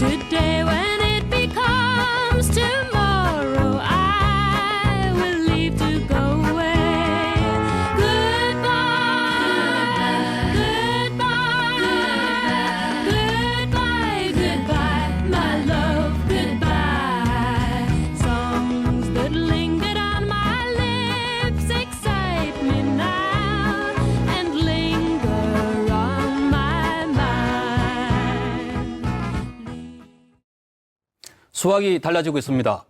Today when it becomes tomorrow, I will leave to go away. Goodbye, goodbye, goodbye, goodbye, my love, goodbye. Songs that lingered on my lips excite me now and linger on my mind. 수학이 달라지고 있습니다.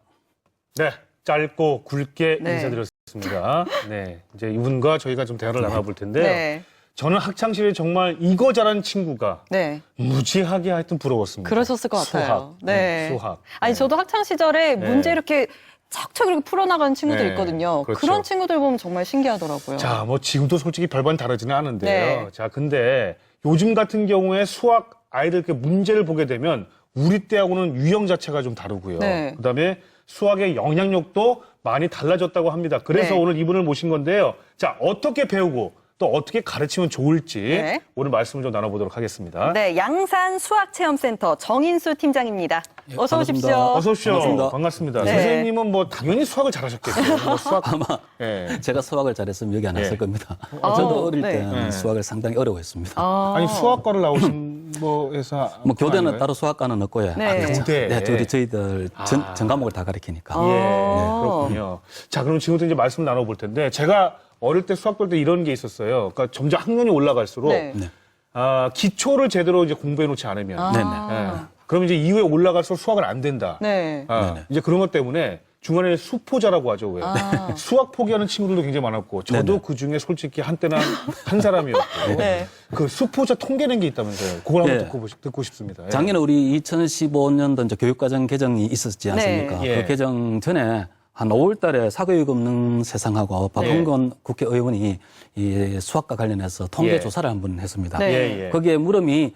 네, 짧고 굵게 네. 인사드렸습니다. 네, 이제 이분과 저희가 좀 대화를 나눠볼 텐데요. 네. 저는 학창 시절에 정말 이거 잘하는 친구가 네. 무지하게 하여튼 부러웠습니다. 그러셨을 것 같아요. 수학. 네. 수학. 아니, 네. 저도 학창 시절에 네. 문제 이렇게 척척 이렇게 풀어나가는 친구들 네, 있거든요. 그렇죠. 그런 친구들 보면 정말 신기하더라고요. 자, 뭐 지금도 솔직히 별반 다르지는 않은데요. 네. 자, 근데 요즘 같은 경우에 수학 아이들 이렇게 문제를 보게 되면 우리 때하고는 유형 자체가 좀 다르고요. 네. 그다음에 수학의 영향력도 많이 달라졌다고 합니다. 그래서 네. 오늘 이분을 모신 건데요. 자, 어떻게 배우고 또 어떻게 가르치면 좋을지 네. 오늘 말씀을 좀 나눠보도록 하겠습니다. 네, 양산 수학체험센터 정인수 팀장입니다. 예, 어서 반갑습니다. 오십시오. 어서 오십시오. 반갑습니다. 반갑습니다. 네. 선생님은 뭐 당연히 수학을 잘하셨겠어요. 뭐 수학 아마 예. 제가 수학을 잘했으면 여기 안 왔을 예. 겁니다. 아, 저도 어릴 네. 때는 네. 수학을 상당히 어려워했습니다. 아니 수학과를 나오신 뭐에서 뭐 교대는 아닌가요? 따로 수학과는 없고요. 네. 교대. 네, 저희들 전 과목을 다 가르치니까. 아. 예, 그렇군요. 자, 그럼 지금부터 이제 말씀 나눠볼 텐데, 제가 어릴 때 수학 볼 때 이런 게 있었어요. 그러니까 점점 학년이 올라갈수록, 네. 네. 기초를 제대로 이제 공부해 놓지 않으면, 아. 예, 그럼 이제 이후에 올라갈수록 수학을 안 된다. 네. 네네. 이제 그런 것 때문에 중간에 수포자라고 하죠, 왜. 아. 수학 포기하는 친구들도 굉장히 많았고, 저도 네네. 그 중에 솔직히 한때는 한 사람이었고, 네. 그 수포자 통계 낸 게 있다면서요. 그걸 한번 네. 듣고 싶습니다. 예. 작년에 우리 2015년도 이제 교육과정 개정이 있었지 않습니까? 네. 예. 그 개정 전에 한 5월 달에 사교육 없는 세상하고 박홍건 국회의원이 이 수학과 관련해서 통계 예. 조사를 한번 했습니다. 네. 예, 예. 거기에 물음이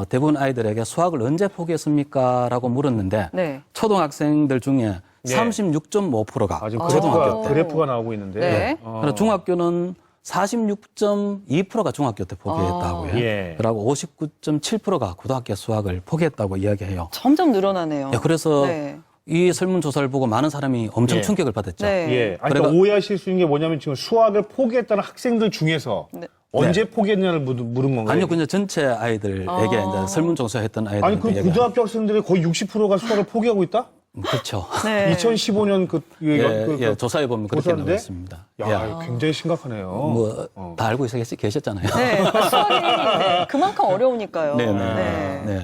대부분 아이들에게 수학을 언제 포기했습니까? 라고 물었는데 네. 초등학생들 중에 네. 36.5%가 아, 지금 초등학교 때. 그래프가 나오고 있는데. 네. 그리고 중학교는 46.2%가 중학교 때 포기했다고요. 예. 그리고 59.7%가 고등학교 수학을 포기했다고 이야기해요. 점점 늘어나네요. 야, 그래서 네. 이 설문조사를 보고 많은 사람이 엄청 예. 충격을 받았죠. 네. 예. 아니, 그러니까 오해하실 수 있는 게 뭐냐면 지금 수학을 포기했다는 학생들 중에서 네. 언제 포기했냐를 물은 건가요? 아니요, 그냥 전체 아이들에게 이제 설문조사했던 아이들. 아니, 그럼 고등학교 학생들의 거의 60%가 수학을 포기하고 있다? 그렇죠. 네. 2015년 예, 조사해 보면 그렇게 나와 조사인데? 있습니다. 야, 굉장히 심각하네요. 뭐 다 알고 계셨잖아요. 네. 수학이 네. 그만큼 어려우니까요. 네, 네. 네. 네.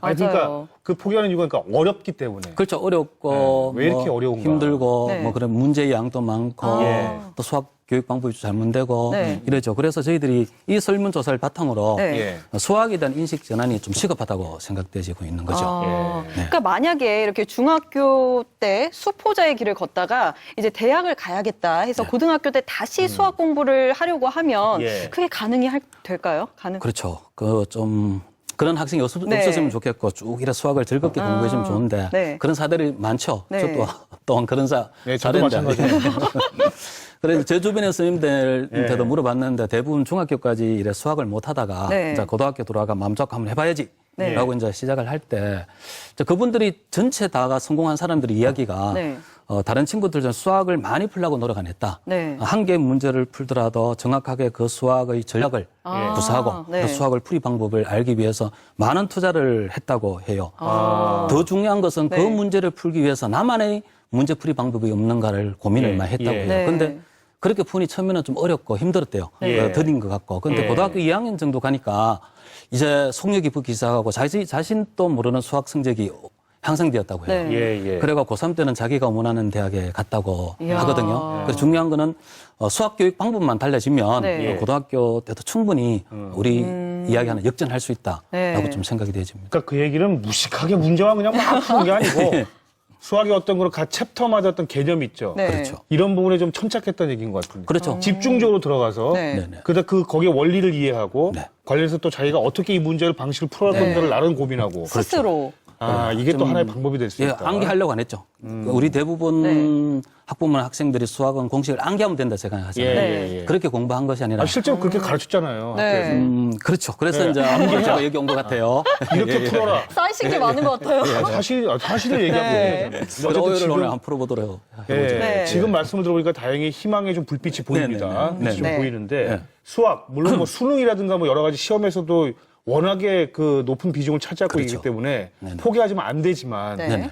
아니, 그러니까 그 포기하는 이유가 그러니까 어렵기 때문에. 그렇죠. 어렵고 네. 왜 이렇게 뭐 어려운가? 힘들고 네. 뭐 그런 문제의 양도 많고 예. 또 수학 교육 방법이 잘못되고 네. 이러죠. 그래서 저희들이 이 설문조사를 바탕으로 네. 예. 수학에 대한 인식 전환이 좀 시급하다고 생각되지고 있는 거죠. 아, 예. 그러니까 만약에 이렇게 중학교 때 수포자의 길을 걷다가 이제 대학을 가야겠다 해서 고등학교 때 다시 수학 공부를 하려고 하면 예. 그게 될까요? 그렇죠. 그런 학생이 네. 없었으면 좋겠고 쭉 이래 수학을 즐겁게 공부했으면 좋은데 네. 그런 사례들이 많죠. 네. 저도 또한 그런 네, 저도 사례인데. 마찬가지예요. 그래서 제 주변의 스님들한테도 예. 물어봤는데 대부분 중학교까지 이래 수학을 못 하다가 네. 이제 고등학교 들어와가 마음 잡고 한번 해봐야지. 네. 라고 이제 시작을 할 때 그분들이 전체 다가 성공한 사람들의 이야기가 네. 다른 친구들은 수학을 많이 풀려고 노력 안 했다. 네. 한 개 문제를 풀더라도 정확하게 그 수학의 전략을 아, 구사하고 네. 그 수학을 풀이 방법을 알기 위해서 많은 투자를 했다고 해요. 아. 더 중요한 것은 그 네. 문제를 풀기 위해서 나만의 문제 풀이 방법이 없는가를 고민을 예. 많이 했다고 예. 해요. 네. 그런데 그렇게 푸니 처음에는 좀 어렵고 힘들었대요. 예. 더딘 것 같고. 근데 예. 고등학교 2학년 정도 가니까 이제 속력이 붙기 시작하고 자신도 모르는 수학 성적이 향상되었다고 해요. 네. 예, 예. 그래가 고3 때는 자기가 원하는 대학에 갔다고 이야. 하거든요. 그래서 중요한 거는 수학 교육 방법만 달라지면 네. 고등학교 때도 충분히 우리 이야기하는 역전할 수 있다라고 네. 좀 생각이 되집니다. 그러니까 그 얘기는 무식하게 문제만 그냥 막 푸는 게 아니고 수학의 어떤 그런 각 챕터마다 어떤 개념이 있죠. 네. 그렇죠. 이런 부분에 좀 천착했다는 얘기인 것 같습니다. 그렇죠. 집중적으로 들어가서 네. 네네. 그다 그 거기에 원리를 이해하고 네. 관련해서 또 자기가 어떻게 이 문제를 방식을 풀어갈 건가를 나름 고민하고. 스스로. 아, 이게 또 하나의 방법이 될 수 예, 있다. 암기하려고 안 했죠. 우리 대부분 학부모나 학생들이 수학은 공식을 암기하면 된다 생각하잖아요. 예. 그렇게 공부한 것이 아니라. 아, 실제로 그렇게 가르쳤잖아요. 네. 학교에서. 그렇죠. 그래서 이제 암기자가 여기 온 것 같아요. 이렇게 풀어라. 쌓이신 게 많은 것 같아요. 사실을 얘기하고 네. 있는 오늘 거잖아요. 오늘 한번 풀어보도록 예, 해보죠. 네. 지금 말씀을 들어보니까 다행히 희망의 좀 불빛이 보입니다. 네. 좀 네. 보이는데 네. 수학 물론 뭐 수능이라든가 뭐 여러 가지 시험에서도 워낙에 그 높은 비중을 차지하고 그렇죠. 있기 때문에 네네. 포기하지면 안 되지만 네.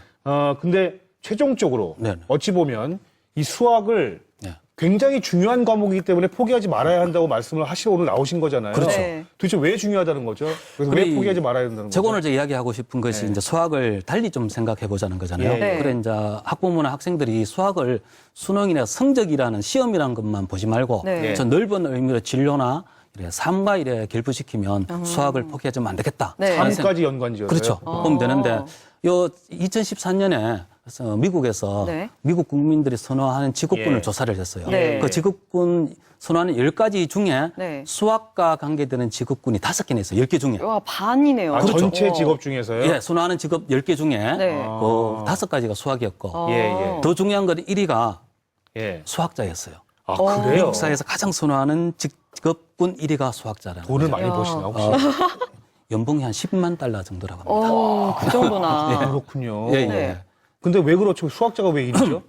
근데 최종적으로 네네. 어찌 보면 이 수학을 네. 굉장히 중요한 과목이기 때문에 포기하지 말아야 한다고 말씀을 하시러 오늘 나오신 거잖아요. 그렇죠. 네. 도대체 왜 중요하다는 거죠? 그래서 왜 포기하지 말아야 된다는 제가 거죠? 오늘 이야기하고 싶은 것이 네. 이제 수학을 달리 좀 생각해 보자는 거잖아요. 예. 네. 그래 이제 학부모나 학생들이 수학을 수능이나 성적이라는 시험이라는 것만 보지 말고 네. 저 넓은 의미로 진로나 이래 삶과 이래 결부시키면 수학을 포기하지면 안 되겠다. 네. 하는 삶까지 연관지어요. 그렇죠. 보면 되는데 요 2014년에 미국에서 네. 미국 국민들이 선호하는 직업군을 예. 조사를 했어요. 네. 그 직업군 선호하는 10가지 중에 네. 수학과 관계되는 직업군이 5개나 있어요. 10개 중에. 와, 반이네요. 아, 그렇죠. 전체 직업 중에서요? 예, 선호하는 직업 10개 중에 네. 그 5가지가 수학이었고 예. 더 중요한 건 1위가 예. 수학자였어요. 아, 그래요? 미국 사회에서 가장 선호하는 직업군 1위가 수학자라는 돈을 거죠. 많이 버시나 혹시? 연봉이 한 10만 달러 정도라고 합니다. 그 정도나. 그렇군요. 예, 예. 네. 근데 왜 그렇죠? 수학자가 왜 1위죠?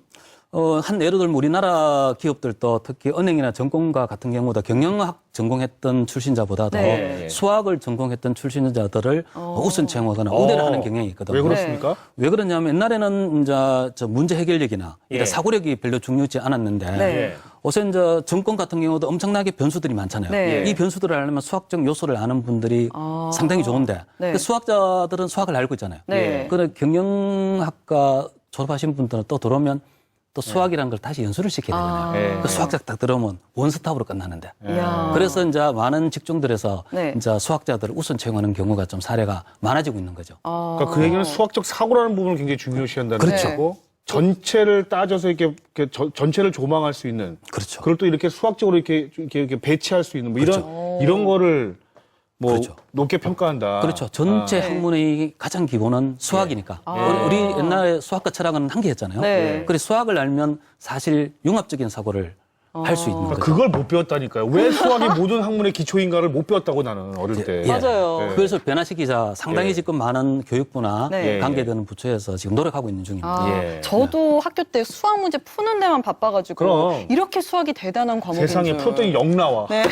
한 예를 들면 우리나라 기업들도 특히 은행이나 전공가 같은 경우도 경영학 전공했던 출신자보다도 네. 수학을 전공했던 출신자들을 우선 채용하거나 우대를 하는 경향이 있거든요. 왜 그렇습니까? 왜 그러냐면 옛날에는 이제 저 문제 해결력이나 예. 사고력이 별로 중요하지 않았는데 네. 요새 이제 정권 같은 경우도 엄청나게 변수들이 많잖아요. 네. 이 변수들을 알려면 수학적 요소를 아는 분들이 상당히 좋은데 네. 그 수학자들은 수학을 알고 있잖아요. 네. 그런데 경영학과 졸업하신 분들은 또 들어오면 또 수학이라는 걸 다시 연수를 시켜야 되잖아요. 네. 그 수학자 딱 들어오면 원스톱으로 끝나는데. 이야. 그래서 이제 많은 직종들에서 네. 이제 수학자들을 우선 채용하는 경우가 좀 사례가 많아지고 있는 거죠. 그러니까 그 얘기는 수학적 사고라는 부분을 굉장히 중요시한다는 그렇죠. 거고 전체를 따져서 이렇게 전체를 조망할 수 있는 그렇죠. 그걸 또 이렇게 수학적으로 이렇게 배치할 수 있는 뭐 이런 거를 뭐 그렇죠. 높게 평가한다. 그렇죠. 전체 네. 학문의 가장 기본은 수학이니까. 우리 옛날에 수학과 철학은 한계였잖아요. 네. 그래서 수학을 알면 사실 융합적인 사고를 할 수 있는 그러니까 거죠. 그걸 못 배웠다니까요. 왜 수학이 모든 학문의 기초인가를 못 배웠다고 나는 어릴 때. 예. 맞아요. 그래서 변화시키자 상당히 예. 지금 많은 교육부나 네. 관계되는 부처에서 지금 노력하고 있는 중입니다. 예. 저도 학교 때 수학 문제 푸는 데만 바빠가지고 그럼. 이렇게 수학이 대단한 과목인 세상에 줄. 풀었더니 0 나와. 네.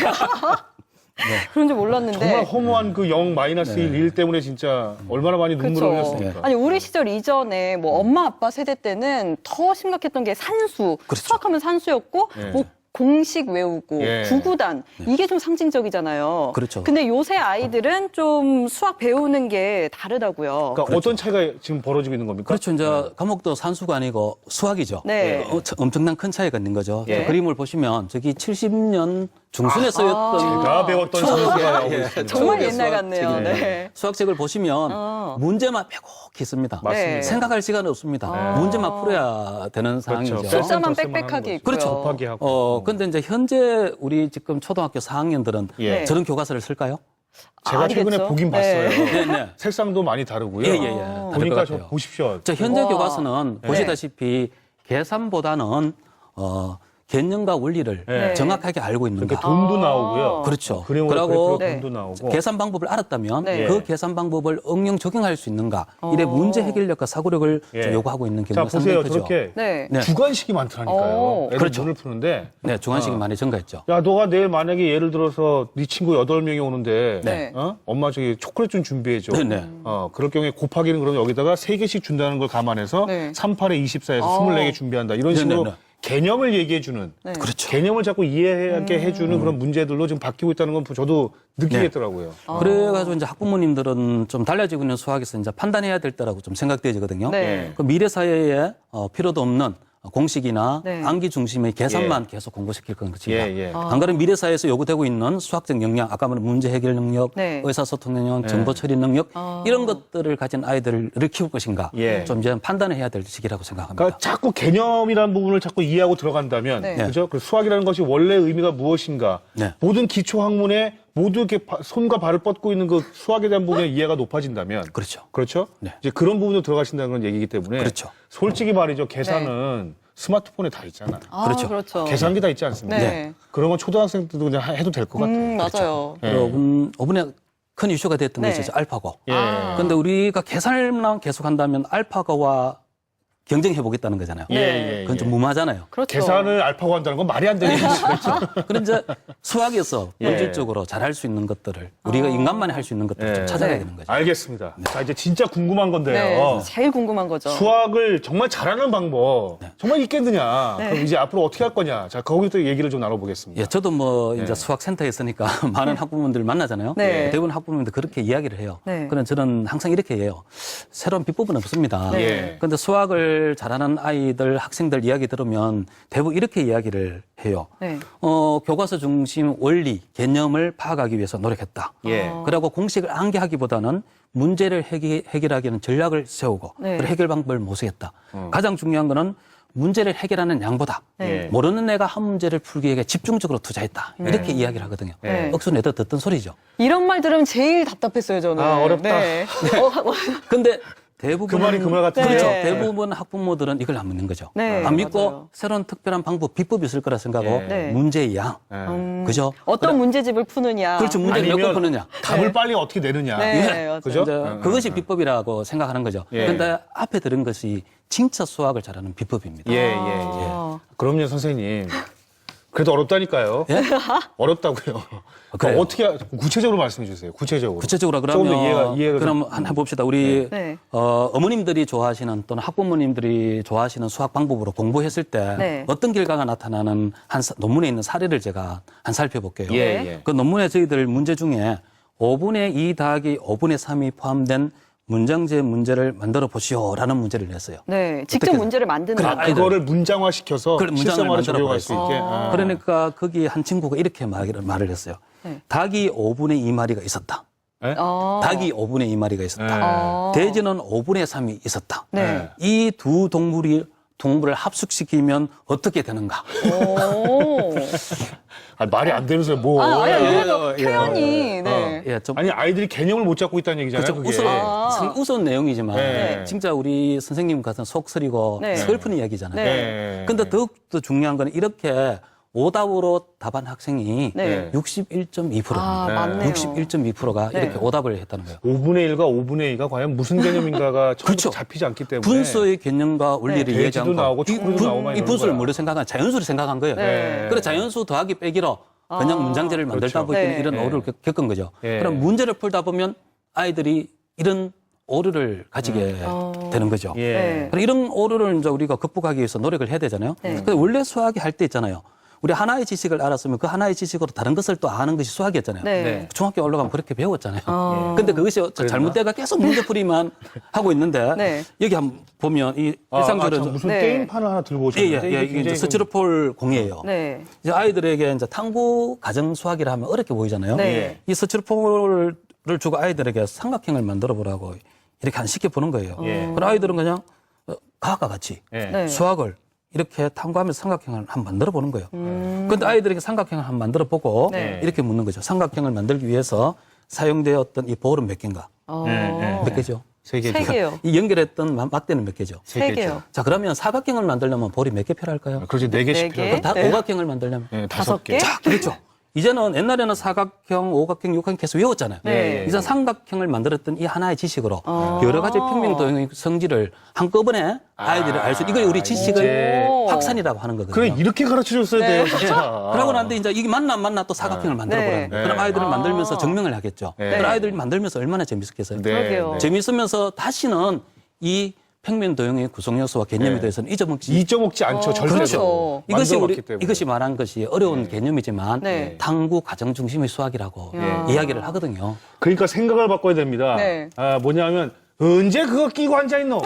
그런 줄 몰랐는데. 정말 허무한 그 0 마이너스 1 때문에 진짜 얼마나 많이 눈물을 그쵸. 흘렸습니까? 아니 우리 시절 이전에 뭐 엄마 아빠 세대 때는 더 심각했던 게 산수, 그렇죠. 수학하면 산수였고 예. 뭐 공식 외우고 예. 구구단 이게 좀 상징적이잖아요. 그렇죠. 근데 요새 아이들은 좀 수학 배우는 게 다르다고요. 그러니까 어떤 차이가 지금 벌어지고 있는 겁니까? 그렇죠. 이제 과목도 산수가 아니고 수학이죠. 네. 엄청난 큰 차이가 있는 거죠. 예. 저 그림을 보시면 저기 70년 중순에 쓰였던 제가 배웠던 추억의, 선수가 나오고 예, 있습니다. 정말 추억의 옛날 같네요. 수학책이에요. 네. 수학책을 보시면 문제만 빼곡히 씁니다. 맞습니다. 네. 생각할 시간이 없습니다. 문제만 풀어야 되는 상황이죠. 숫자만 뺄셈만 빽빽하게 하는 거죠. 있고요. 그렇죠. 접하게 하고. 근데 이제 현재 우리 지금 초등학교 4학년들은 예. 저런 교과서를 쓸까요? 제가 최근에 알겠죠? 보긴 네. 봤어요. 네, 네. 색상도 많이 다르고요. 예, 예, 예. 다를 보니까 것 저 같아요. 보십시오. 저 현재 와. 교과서는 보시다시피 계산보다는 개념과 원리를 네. 정확하게 알고 있는가. 그러니까 돈도 나오고요. 그렇죠. 그림으로 그리고 그래프 돈도 나오고. 계산 방법을 알았다면 네. 그 계산 방법을 응용 적용할 수 있는가. 이래 문제 해결력과 사고력을 예. 좀 요구하고 있는 자, 경우가 상당히 보세요. 크죠. 저렇게 네. 네. 주관식이 많더라니까요. 애들 그렇죠. 문을 푸는데. 네, 중간식이 많이 증가했죠. 야, 너가 내일 만약에 예를 들어서 네 친구 8명이 오는데, 네. 엄마 저기 초콜릿 좀 준비해줘. 네, 네. 그럴 경우에 곱하기는 그러면 여기다가 3개씩 준다는 걸 감안해서 네. 38에 24에서 24개 준비한다. 이런 네, 식으로 네, 네. 개념을 얘기해주는. 네. 그렇죠. 개념을 자꾸 이해하게 해주는 그런 문제들로 지금 바뀌고 있다는 건 저도 느끼겠더라고요. 그래가지고 이제 학부모님들은 좀 달라지고 있는 수학에서 이제 판단해야 될 때라고 좀 생각되거든요. 네. 그 미래 사회에 필요도 없는 공식이나 네. 암기 중심의 계산만 계속 공부시킬 것입니다. 예, 예. 안 그러면 미래 사회에서 요구되고 있는 수학적 역량, 아까 말한 문제 해결 능력, 네. 의사소통 능력, 정보 처리 능력 이런 것들을 가진 아이들을 키울 것인가 예. 좀 이제 판단해야 될 시기라고 생각합니다. 그러니까 자꾸 개념이라는 부분을 자꾸 이해하고 들어간다면, 네. 그죠? 그 수학이라는 것이 원래 의미가 무엇인가? 네. 모든 기초 학문의 모두 이렇게 손과 발을 뻗고 있는 그 수학에 대한 부분에 이해가 높아진다면 그렇죠. 그렇죠? 네. 이제 그런 부분으로 들어가신다는 건 얘기이기 때문에 그렇죠. 솔직히 말이죠. 계산은 스마트폰에 다 있잖아요. 그렇죠. 그렇죠. 계산기 다 있지 않습니까? 네. 그런 건 초등학생들도 그냥 해도 될 것 같아요. 맞아요. 예. 여러분, 이번에 큰 이슈가 됐던 네. 것이 있어요. 알파고. 예. 그런데 우리가 계산만 계속한다면 알파고와 경쟁해보겠다는 거잖아요. 예. 그건 좀 무모하잖아요. 그렇죠. 계산을 알파고 한다는 건 말이 안 되는 얘기죠. 그런 이제 수학에서 예. 본질적으로 잘할 수 있는 것들을 우리가 인간만이 할 수 있는 것들을 좀 찾아가야 되는 거죠. 알겠습니다. 자, 이제 진짜 궁금한 건데요. 네, 제일 궁금한 거죠. 수학을 정말 잘하는 방법 정말 있겠느냐? 네. 그럼 이제 앞으로 어떻게 할 거냐? 자, 거기서 얘기를 좀 나눠보겠습니다. 예, 저도 뭐 예. 이제 수학센터에 있으니까 많은 학부모님들 만나잖아요. 네. 대부분 학부모님들 그렇게 이야기를 해요. 네. 그런 저는 항상 이렇게 해요. 새로운 비법은 없습니다. 네. 그런데 수학을 잘하는 아이들, 학생들 이야기 들으면 대부분 이렇게 이야기를 해요. 네. 교과서 중심 원리, 개념을 파악하기 위해서 노력했다. 예. 그리고 공식을 암기하기보다는 문제를 해결하기 위한 전략을 세우고 네. 그리고 해결 방법을 모색했다. 가장 중요한 거는 문제를 해결하는 양보다 네. 모르는 애가 한 문제를 풀기 위해 집중적으로 투자했다. 이렇게 이야기를 하거든요. 네. 억수 내다 듣던 소리죠. 이런 말 들으면 제일 답답했어요, 저는. 아, 어렵다. 네. 근데 대부분 그 말이 그 말 같은 그렇죠. 네. 대부분 학부모들은 이걸 안 믿는 거죠. 네, 안 믿고 맞아요. 새로운 특별한 방법, 비법이 있을 거라 생각하고 네. 문제의 양, 그죠? 어떤 문제집을 푸느냐. 그렇죠. 문제를 몇 번 푸느냐. 답을 네. 빨리 어떻게 내느냐. 네, 맞아요. 그죠? 이제 그것이 비법이라고 생각하는 거죠. 예. 그런데 앞에 들은 것이 진짜 수학을 잘하는 비법입니다. 예. 아. 그럼요, 선생님. 그래도 어렵다니까요. 예? 어렵다고요. 그래요. 어떻게 구체적으로 말씀해 주세요. 구체적으로. 구체적으로 조금 더 그러면 이해가 그럼 한번 해봅시다. 우리 네. 어머님들이 좋아하시는 또는 학부모님들이 좋아하시는 수학 방법으로 공부했을 때 네. 어떤 결과가 나타나는 논문에 있는 사례를 제가 한 살펴볼게요. 예. 그 논문에 저희들 문제 중에 5분의 2 더하기 5분의 3이 포함된 문장제 문제를 만들어 보시오라는 문제를 냈어요. 네, 직접 어떻게- 문제를 만드는 그래, 거. 아이들. 그거를 문장화시켜서 그걸 문장을 실생활에 만들어 적용할 수 있게. 보겠습니다. 그러니까 거기 한 친구가 이렇게 말을 했어요. 네. 닭이 5분의 2마리가 있었다. 닭이 5분의 2마리가 있었다. 돼지는 5분의 3이 있었다. 네. 이 두 동물을 합숙시키면 어떻게 되는가? 오. 말이 안 되는 소리 뭐. 아니, 예, 그래도 예, 표현이, 네. 예, 좀 아니, 아이들이 개념을 못 잡고 있다는 얘기잖아요. 그렇죠. 그게. 우스운 내용이지만 네. 진짜 우리 선생님 같은 속쓰리고 네. 슬픈 이야기잖아요. 네. 근데 더욱더 중요한 건 이렇게 오답으로 답한 학생이 네. 61.2%입니다. 아, 맞네요. 61.2%가 네. 이렇게 오답을 했다는 거예요. 5분의 1과 5분의 2가 과연 무슨 개념인가가 처음부터 그렇죠. 잡히지 않기 때문에. 분수의 개념과 원리를 돼지도 얘기한 거. 나오고 촛불도 나오고 막 이 이러는 분수를 거야. 뭘로 생각한 자연수를 생각한 거예요. 네. 그래 자연수 더하기 빼기로 그냥 문장제를 만들다 그렇죠. 보니 네. 이런 네. 오류를 겪은 거죠. 예. 그럼 문제를 풀다 보면 아이들이 이런 오류를 가지게 되는 거죠. 예. 네. 그럼 이런 오류를 이제 우리가 극복하기 위해서 노력을 해야 되잖아요. 네. 근데 원래 수학이 할 때 있잖아요. 우리 하나의 지식을 알았으면 그 하나의 지식으로 다른 것을 또 아는 것이 수학이었잖아요. 네. 중학교 올라가면 그렇게 배웠잖아요. 어. 근데 그것이 잘못돼가 계속 문제풀이만 하고 있는데 네. 여기 한번 보면 이 일상적으로 참 무슨 네. 게임판을 하나 들고 오셨는데 이게 이제 굉장히 스티로폴 공이에요. 네. 이제 아이들에게 이제 탐구 가정 수학이라 하면 어렵게 보이잖아요. 네. 이 스티로폴을 주고 아이들에게 삼각형을 만들어 보라고 이렇게 안 시켜 보는 거예요. 예. 그럼 아이들은 그냥 과학과 같이 예. 네. 수학을 이렇게 탐구하면서 삼각형을 한번 만들어 보는 거예요. 그런데 아이들에게 삼각형을 한번 만들어 보고 네. 이렇게 묻는 거죠. 삼각형을 만들기 위해서 사용되었던 이 볼은 몇 개인가? 네. 몇 개죠? 세 개죠. 세 개요. 이 연결했던 막대는 몇 개죠? 세 개요. 자, 그러면 사각형을 만들려면 볼이 몇 개 필요할까요? 그렇지, 4개씩 네 개. 필요하다. 다 네. 오각형을 만들려면. 네, 5개? 5개. 자, 그렇죠. 이제는 옛날에는 사각형, 오각형, 육각형 계속 외웠잖아요. 네. 이제 삼각형을 만들었던 이 하나의 지식으로 여러 가지 평면도형의 성질을 한꺼번에 아이들이 알 수 있는, 이걸 우리 지식을 오. 확산이라고 하는 거거든요. 그래, 이렇게 가르쳐 줬어야 돼요, 예. 진짜. 그러고 난데 이제 이게 맞나 안 맞나 또 사각형을 만들어 보라는 네. 거예요. 그럼 아이들을 아. 만들면서 증명을 하겠죠. 네. 그럼 아이들이 만들면서 얼마나 재밌었겠어요. 그러게요. 재밌으면서 다시는 이 평면 도형의 구성 요소와 개념에 네. 대해서는 잊어먹지. 잊어먹지 않죠, 절대로. 그렇죠. 이것이 만들어봤기 때문에. 이것이 말한 것이 어려운 개념이지만 네. 탐구 과정 중심의 수학이라고 이야기를 하거든요. 그러니까 생각을 바꿔야 됩니다. 네. 뭐냐면 언제 그거 끼고 앉아있노?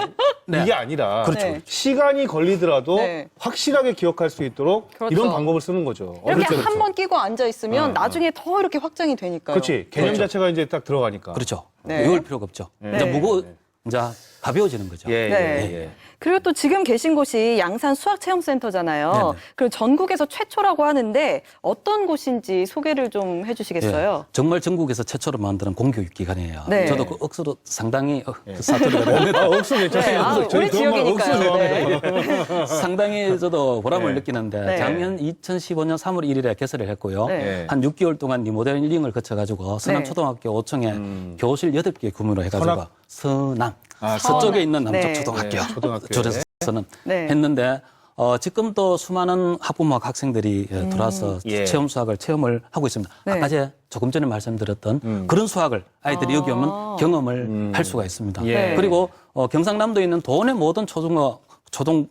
네. 이게 아니라 그렇죠. 네. 시간이 걸리더라도 네. 확실하게 기억할 수 있도록 그렇죠. 이런 방법을 쓰는 거죠. 이렇게 어릴 한 번 끼고 앉아 있으면 나중에 더 이렇게 확장이 되니까요. 그렇지. 개념 자체가 이제 딱 들어가니까. 그렇죠. 네. 외울 필요가 없죠. 네. 이제 네. 무거 이제 가벼워지는 거죠. 예, 네. 예, 예. 그리고 또 지금 계신 곳이 양산 수학체험센터잖아요. 네네. 그리고 전국에서 최초라고 하는데 어떤 곳인지 소개를 좀 해주시겠어요? 예, 정말 전국에서 최초로 만드는 공교육 기관이에요. 네. 저도 그 억수로 상당히 그 사투리가 되는데 아, 억수 괜찮아요. 네, 아, 저희 우리 그런 말 억수 지역이니까요. 좋아합니다. 상당히 저도 보람을 네. 느끼는데 네. 작년 2015년 3월 1일에 개설을 했고요. 네. 한 6개월 동안 리모델링을 거쳐가지고 서남초등학교 5층에 교실 8개 규모로 해가지고 서남 서쪽에 있는 네. 남쪽초등학교 네, 초등학교에. 조례서는 네. 했는데 지금도 수많은 학부모와 학생들이 들어와서 예. 체험 수학을 체험을 하고 있습니다. 네. 아까 제가 조금 전에 말씀드렸던 그런 수학을 아이들이 여기 오면 경험을 할 수가 있습니다. 예. 그리고 경상남도에 있는 도내 모든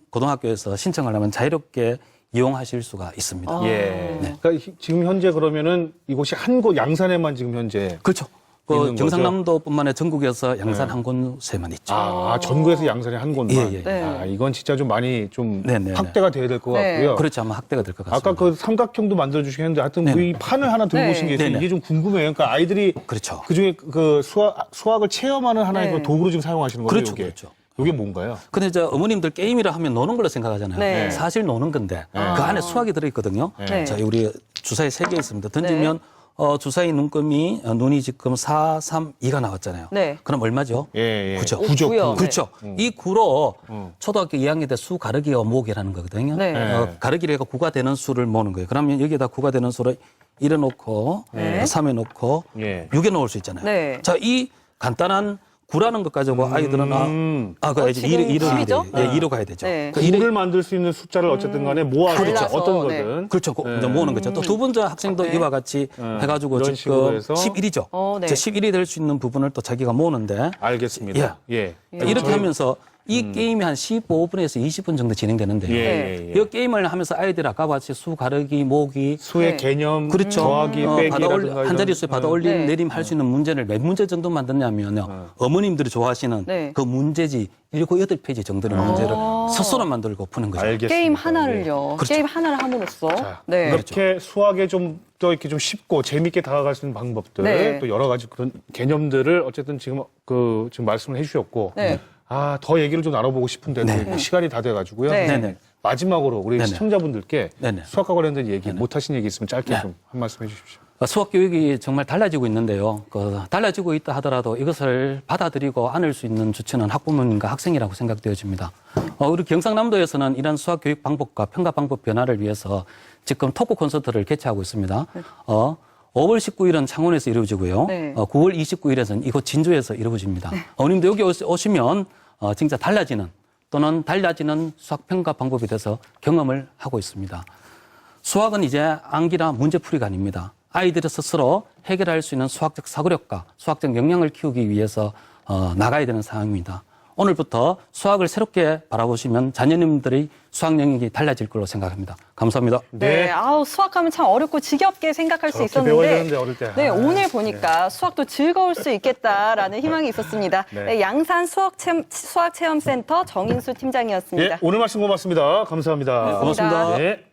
고등학교에서 신청을 하면 자유롭게 이용하실 수가 있습니다. 예. 네. 그러니까 지금 현재 그러면은 이곳이 한 곳 양산에만 지금 현재 그렇죠. 있는 경상남도뿐만 아니라 전국에서 양산 한 곳에만 있죠. 전국에서 양산에 한 곳만. 예, 예. 네. 아, 이건 진짜 좀 많이 좀 네, 네, 네. 확대가 돼야 될 것 네. 같고요. 그렇죠. 아마 확대가 될 것 같습니다. 아까 그 삼각형도 만들어 주시겠는데 하여튼 네. 이 판을 하나 들고 네. 오신 게 있어요. 네, 네. 이게 좀 궁금해요. 그러니까 아이들이 그렇죠. 그중에 그 수학을 체험하는 하나의 네. 그 도구로 지금 사용하시는 거죠. 그렇죠, 이게? 그렇죠. 이게 뭔가요? 근데 이제 어머님들 게임이라 하면 노는 걸로 생각하잖아요. 네. 사실 노는 건데 그 안에 수학이 들어있거든요. 네. 자, 우리 주사위 3개 있습니다. 던지면 주사위 눈금이 눈이 지금 4, 3, 2가 나왔잖아요. 네. 그럼 얼마죠? 예, 예. 9죠. 구죠, 구요. 구. 그렇죠. 이 9로 초등학교 2학년 때 수 가르기와 모으기라는 거거든요. 네. 가르기를 해서 9가 되는 수를 모으는 거예요. 그러면 여기에다 9가 되는 수를 1에 놓고 네. 3에 놓고 예. 6에 놓을 수 있잖아요. 네. 자, 이 간단한 9라는 것 가지고 아이들은 그 지금 2로 가야 10이죠? 돼요. 예, 2로 가야 되죠. 네. 그 1을 구를 만들 수 있는 숫자를 어쨌든 간에 모아서 갈라서, 어떤 네. 거든. 그렇죠. 이제 모으는 거죠. 또 두 번째 학생도 이와 같이 해가지고 이런 식으로 지금 해서. 11이죠. 네. 11이 될 수 있는 부분을 또 자기가 모으는데 알겠습니다. 예. 이렇게 하면서 이 게임이 한 15분에서 20분 정도 진행되는데요. 예. 이 게임을 하면서 아이들 아까 같이 수 가르기, 모으기, 수의 네. 개념, 그렇죠. 더하기, 빼기라든가 한 자릿수에 받아 올리는 네. 내림 할 수 있는 문제를 몇 문제 정도 만드냐면요. 어머님들이 좋아하시는 네. 그 문제지 7, 8페이지 정도의 문제를 스스로 만들고 푸는 거죠. 알겠습니다. 게임 하나를요. 그렇죠. 게임 하나를 함으로써. 자, 네. 이렇게 수학에 좀 더 이렇게 좀 쉽고 재밌게 다가갈 수 있는 방법들, 네. 또 여러 가지 그런 개념들을 어쨌든 지금 지금 말씀을 해주셨고, 네. 더 얘기를 좀 나눠보고 싶은데 네. 시간이 다 돼가지고요. 네. 네네. 마지막으로 우리 네네. 시청자분들께 네네. 수학과 관련된 얘기, 못하신 얘기 있으면 짧게 좀 한 말씀 해주십시오. 수학 교육이 정말 달라지고 있는데요. 달라지고 있다 하더라도 이것을 받아들이고 안을 수 있는 주체는 학부모님과 학생이라고 생각되어집니다. 우리 경상남도에서는 이런 수학 교육 방법과 평가 방법 변화를 위해서 지금 토크 콘서트를 개최하고 있습니다. 5월 19일은 창원에서 이루어지고요. 네. 9월 29일에는 이곳 진주에서 이루어집니다. 어머님도 여기 오시면 진짜 달라지는 수학 평가 방법에 대해서 경험을 하고 있습니다. 수학은 이제 암기나 문제풀이가 아닙니다. 아이들이 스스로 해결할 수 있는 수학적 사고력과 수학적 역량을 키우기 위해서 나가야 되는 상황입니다. 오늘부터 수학을 새롭게 바라보시면 자녀님들의 수학 영역이 달라질 걸로 생각합니다. 감사합니다. 네. 아우, 수학하면 참 어렵고 지겹게 생각할 수 저렇게 배워야 있었는데. 되는데, 어릴 때. 네, 오늘 보니까 수학도 즐거울 수 있겠다라는 희망이 있었습니다. 네, 양산 수학체험센터 정인수 팀장이었습니다. 예, 오늘 말씀 고맙습니다. 감사합니다. 고맙습니다. 네.